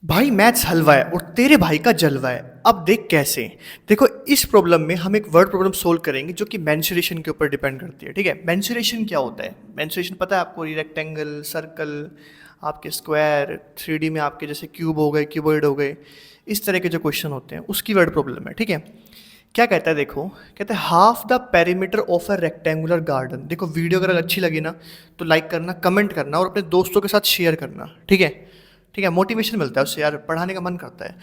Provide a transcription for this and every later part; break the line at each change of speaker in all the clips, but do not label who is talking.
भाई मैथ्स हलवा है और तेरे भाई का जलवा है। अब देख कैसे। देखो, इस प्रॉब्लम में हम एक वर्ड प्रॉब्लम सोल्व करेंगे जो कि मेंसुरेशन के ऊपर डिपेंड करती है। ठीक है, मेंसुरेशन क्या होता है? मेंसुरेशन पता है आपको? रेक्टेंगल, सर्कल, आपके स्क्वायर, 3D में आपके जैसे क्यूब हो गए, क्यूबॉइड हो गए, इस तरह के जो क्वेश्चन होते हैं उसकी वर्ड प्रॉब्लम है। ठीक है, क्या कहता है? देखो, कहता है half the perimeter of a rectangular garden. देखो, वीडियो अगर अच्छी लगी ना तो लाइक करना, कमेंट करना और अपने दोस्तों के साथ शेयर करना। ठीक है, ठीक है, मोटिवेशन मिलता है उससे यार, पढ़ाने का मन करता है।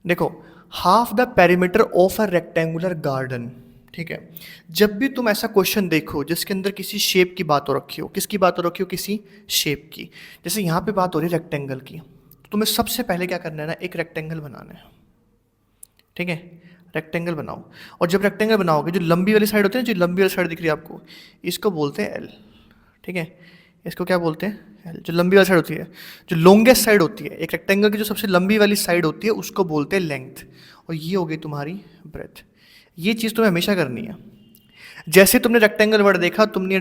देखो, half the perimeter of a rectangular garden. ठीक है, जब भी तुम ऐसा क्वेश्चन देखो जिसके अंदर किसी शेप की बात हो रखी हो, किसकी बात हो रखी हो? किसी शेप की। जैसे यहाँ पे बात हो रही है रेक्टेंगल की, तो तुम्हें सबसे पहले क्या करना है ना, एक रेक्टेंगल बनाना है। ठीक है, रेक्टेंगल बनाओ। और जब रेक्टेंगल बनाओगे, जो लंबी वाली साइड होती है ना, जो लंबी वाली साइड दिख रही है आपको, इसको बोलते हैं एल। ठीक है, इसको क्या बोलते हैं? एल। जो लंबी वाली साइड होती है, जो लॉन्गेस्ट साइड होती है एक रेक्टेंगल की, जो सबसे लंबी वाली साइड होती है, उसको बोलते हैं लेंथ। और ये हो गई तुम्हारी ब्रेथ। ये चीज़ तुम्हें हमेशा करनी है। जैसे तुमने रेक्टेंगल वर्ड देखा, तुमने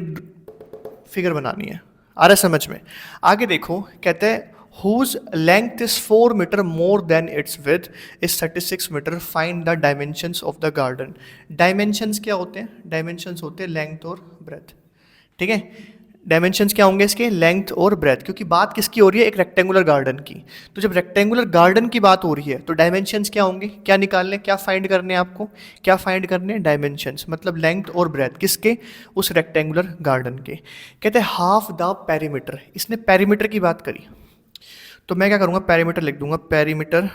फिगर बनानी है। आ रहा है समझ में? आगे देखो, कहते हैं whose length is 4 meter more than its width is 36 meter, find the dimensions of the garden। dimensions क्या होते हैं? dimensions होते हैं लेंथ और ब्रेथ। ठीक है, डायमेंशंस क्या होंगे इसके? लेंथ और ब्रेथ। क्योंकि बात किसकी हो रही है? एक रेक्टेंगुलर गार्डन की। तो जब रेक्टेंगुलर गार्डन की बात हो रही है तो डायमेंशंस क्या होंगे? क्या निकालने, क्या फाइंड करने हैं आपको? क्या फाइंड करने हैं? डायमेंशंस, मतलब लेंथ और ब्रेथ किसके? उस रेक्टेंगुलर गार्डन के। कहते हैं हाफ द पेरीमीटर। इसने पेरीमीटर की बात करी, तो मैं क्या करूँगा? पेरीमीटर लिख दूंगा। Perimeter,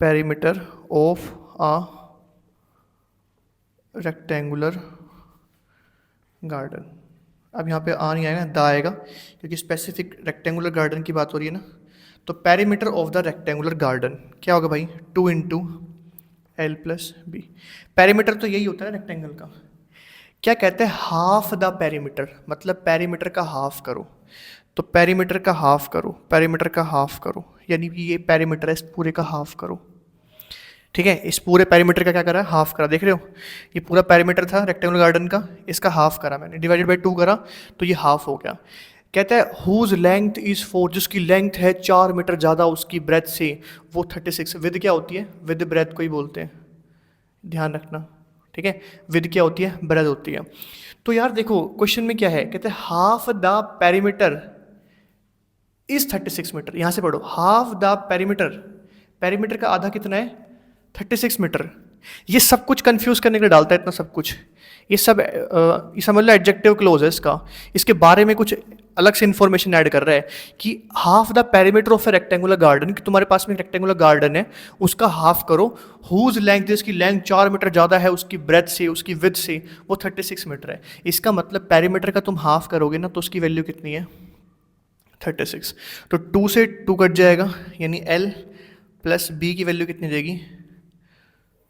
perimeter of a rectangular garden. अब यहाँ पे आ नहीं आएगा, द आएगा, क्योंकि स्पेसिफिक रेक्टेंगुलर गार्डन की बात हो रही है ना। तो perimeter of the rectangular garden क्या होगा भाई? 2 × L + B। पेरीमीटर तो यही होता है रेक्टेंगल का। क्या कहते हैं? हाफ द पेरीमीटर, मतलब पेरीमीटर का हाफ करो। तो पेरीमीटर का हाफ करो, पेरीमीटर का हाफ करो, यानी कि ये पेरीमीटर है, इस पूरे का हाफ करो। ठीक है, इस पूरे पेरीमीटर का क्या करा? हाफ करा। देख रहे हो, ये पूरा पेरीमीटर था रेक्टेंगुलर गार्डन का, इसका हाफ करा मैंने, डिवाइडेड बाई 2 करा, तो ये हाफ हो गया। कहता है हुज लेंथ इज 4, जिसकी लेंथ है 4 मीटर ज़्यादा उसकी ब्रेथ से, वो 36। विद क्या होती है? विद ब्रेथ को ही बोलते हैं, ध्यान रखना। ठीक है, विद क्या होती है? ब्रेथ होती है। तो यार देखो, क्वेश्चन में क्या है? कहते हैं half the perimeter is 36 metre. यहाँ से पढ़ो, हाफ द पेरीमीटर, पेरीमीटर का आधा कितना है? 36 मीटर। ये सब कुछ कंफ्यूज करने के लिए डालता है इतना सब कुछ। ये सब ये समझ लो एडजेक्टिव क्लोज है इसका। इसके बारे में कुछ अलग से इन्फॉर्मेशन ऐड कर रहा है कि half the perimeter of A rectangular garden, कि तुम्हारे पास में एक रेक्टेंगुलर गार्डन है, उसका हाफ करो। हुज लेंथ, इसकी लेंथ 4 मीटर ज़्यादा है उसकी ब्रेथ से, उसकी विड्थ से, वो 36 मीटर है। इसका मतलब पेरीमीटर का तुम हाफ करोगे ना, तो उसकी वैल्यू कितनी है? 36। तो 2 से 2 कट जाएगा, यानी L + B की वैल्यू कितनी देगी?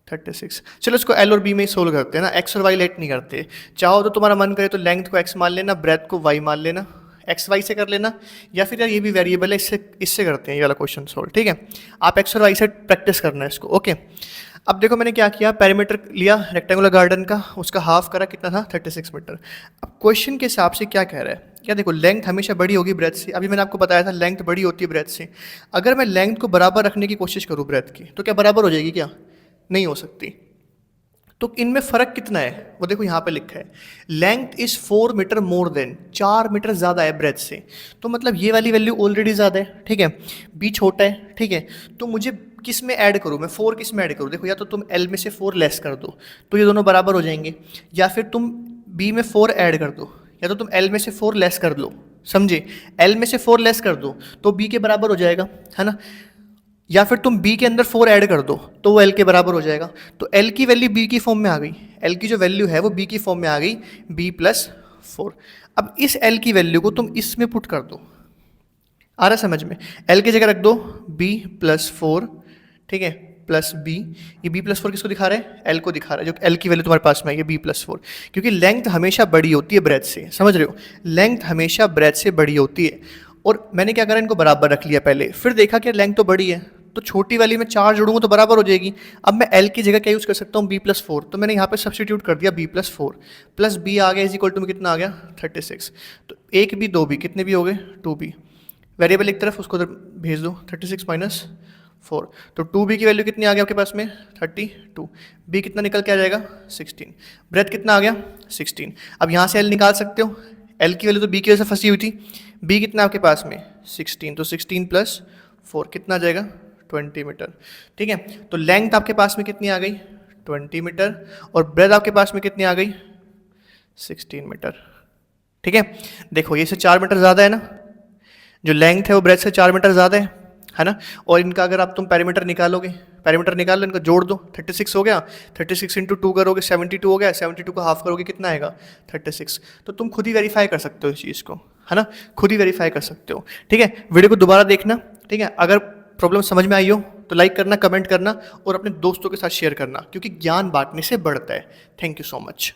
36। चलो इसको L और B में ही सोल्व करते हैं ना, X और Y लेट नहीं करते। चाहो तो तुम्हारा मन करे तो लेंथ को X मान लेना, ब्रेथ को Y मान लेना, एक्स वाई से कर लेना, या फिर यार ये भी वेरिएबल है, इससे इससे करते हैं ये वाला क्वेश्चन सोल्व। ठीक है, आप एक्स और वाई से प्रैक्टिस करना है इसको। ओके, अब देखो मैंने क्या किया, पेरीमीटर लिया रेक्टेंगुलर गार्डन का, उसका हाफ करा, कितना था? 36 मीटर। अब क्वेश्चन के हिसाब से क्या कह रहा है? क्या देखो, लेंथ हमेशा बड़ी होगी ब्रेथ से। अभी मैंने आपको बताया था लेंथ बड़ी होती है ब्रेथ से। अगर मैं लेंथ को बराबर रखने की कोशिश करूँ ब्रेथ की, तो क्या बराबर हो जाएगी? क्या नहीं हो सकती। तो इनमें फ़र्क कितना है वो देखो, यहाँ पे लिखा है length is 4 metre more than, 4 metre ज़्यादा है ब्रेथ से। तो मतलब ये वाली वैल्यू ऑलरेडी ज़्यादा है। ठीक है, बी छोटा है। ठीक है, तो मुझे किस में ऐड करूँ मैं? 4 किस में ऐड करूँ? देखो, या तो तुम एल में से 4 लेस कर दो तो ये दोनों बराबर हो जाएंगे, या फिर तुम बी में 4 ऐड कर दो, या तो तुम एल में से 4 लेस कर लो। समझे? एल में से 4 लेस कर दो तो बी के बराबर हो जाएगा, है ना? या फिर तुम b के अंदर 4 ऐड कर दो तो वो l के बराबर हो जाएगा। तो l की वैल्यू b की फॉर्म में आ गई, l की जो वैल्यू है वो b की फॉर्म में आ गई, b+4। अब इस l की वैल्यू को तुम इसमें पुट कर दो। आ रहा समझ में? l की जगह रख दो b+4, ठीक है, प्लस b। ये b+4 किसको दिखा रहा है? l को दिखा रहा है, जो l की वैल्यू तुम्हारे पास में है, ये b+4। क्योंकि लेंथ हमेशा बड़ी होती है ब्रेथ से, समझ रहे हो? लेंथ हमेशा ब्रेथ से बड़ी होती है। और मैंने क्या करा, इनको बराबर रख लिया पहले, फिर देखा कि लेंथ तो बड़ी है, तो छोटी वाली में 4 जोड़ूंगा तो बराबर हो जाएगी। अब मैं L की जगह क्या यूज़ कर सकता हूँ? b+4। तो मैंने यहाँ पे सब्सटीट्यूट कर दिया b+4 प्लस b आ गया इज इक्वल टू में कितना आ गया? 36। तो एक b, 2 b, कितने भी हो गए? 2b। वेरिएबल एक तरफ, उसको उधर भेज दो, 36 माइनस 4, तो 2b की वैल्यू कितनी आ गई आपके पास में 32, b कितना निकल के आ जाएगा 16, ब्रेथ कितना आ गया 16। अब यहाँ से l निकाल सकते हो, l की वैल्यू तो b की वजह से फंसी हुई थी, b कितना आपके पास में 16, तो 16 प्लस 4 कितना आ जाएगा 20 मीटर। ठीक है, तो लेंथ आपके पास में कितनी आ गई 20 मीटर और ब्रेथ आपके पास में कितनी आ गई 16 मीटर। ठीक है, देखो ये से 4 मीटर ज़्यादा है ना, जो लेंथ है वो ब्रेथ से 4 मीटर ज़्यादा है ना, और इनका अगर आप तुम पैरामीटर निकालोगे, पैरामीटर निकाल लो, इनका जोड़ दो, 36 हो गया, 36 इंटू 2 करोगे 72 हो गया, 72 को हाफ करोगे कितना आएगा 36। तो तुम खुद ही वेरीफाई कर सकते हो इस चीज़ को, है ना, खुद ही वेरीफाई कर सकते हो। ठीक है, वीडियो को दोबारा देखना। ठीक है, अगर प्रॉब्लम समझ में आई हो तो लाइक करना, कमेंट करना और अपने दोस्तों के साथ शेयर करना, क्योंकि ज्ञान बांटने से बढ़ता है। Thank you so much.